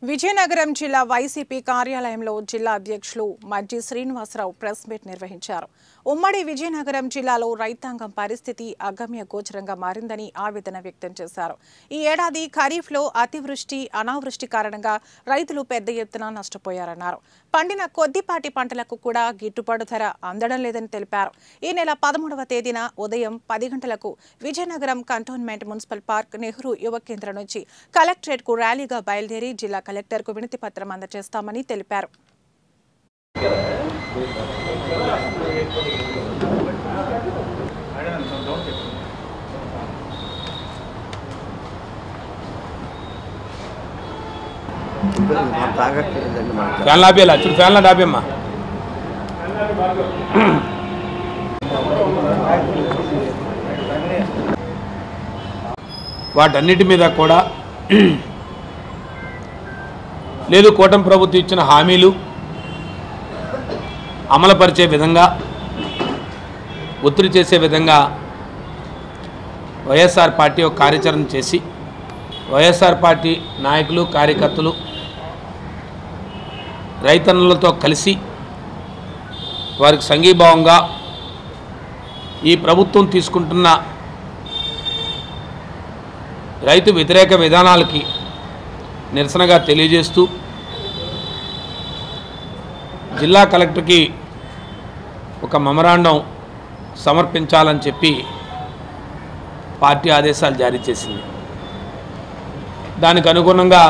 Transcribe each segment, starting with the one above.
విజయనగరం జిల్లా వైసీపీ కార్యాలయంలో జిల్లా అధ్యక్షులు మజ్జి శ్రీనివాసరావు ప్రెస్ మీట్ నిర్వహించారు. ఉమ్మడి విజయనగరం జిల్లాలో రైతాంగం పరిస్థితి అగమ్య గోచరంగా మారిందని ఆవేదన వ్యక్తం చేశారు. ఈ ఏడాది ఖరీఫ్లో అతివృష్టి, అనావృష్టి కారణంగా రైతులు పెద్ద ఎత్తున నష్టపోయారన్నారు. పండిన కొద్దిపాటి పంటలకు కూడా గిట్టుబాటు ధర అందడం లేదని తెలిపారు. ఈ నెల 13వ తేదీన ఉదయం 10 గంటలకు Vizianagaram cantonment municipal park Nehru యువ కేంద్రం నుంచి కలెక్టరేట్కు ర్యాలీగా బయలుదేరి జిల్లా కలెక్టర్కు వినతి పత్రం అందజేస్తామని తెలిపారు. వాటన్నిటి మీద కూడా లేదు కూటమి ప్రభుత్వం ఇచ్చిన హామీలు అమలుపరిచే విధంగా, ఒత్తిడి చేసే విధంగా వైఎస్ఆర్ పార్టీ ఒక కార్యాచరణ చేసి వైఎస్ఆర్ పార్టీ నాయకులు, కార్యకర్తలు రైతన్నలతో కలిసి వారికి సంఘీభావంగా ఈ ప్రభుత్వం తీసుకుంటున్న రైతు వ్యతిరేక విధానాలకి నిరసనగా తెలియజేస్తూ జిల్లా కలెక్టర్కి ఒక మెమరాండం సమర్పించాలని చెప్పి పార్టీ ఆదేశాలు జారీ చేసింది. దానికి అనుగుణంగా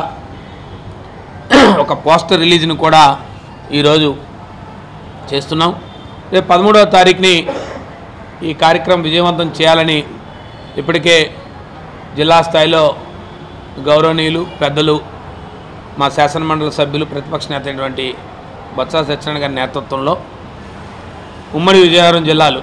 ఒక పోస్టర్ రిలీజ్ను కూడా ఈరోజు చేస్తున్నాం. రేపు 13వ తారీఖుని ఈ కార్యక్రమం విజయవంతం చేయాలని ఇప్పటికే జిల్లా స్థాయిలో గౌరవనీయులు పెద్దలు, మా శాసనమండలి సభ్యులు, ప్రతిపక్ష నేత అయినటువంటి బొత్స సత్యనారాయణ గారి నేతృత్వంలో ఉమ్మడి విజయనగరం జిల్లాలో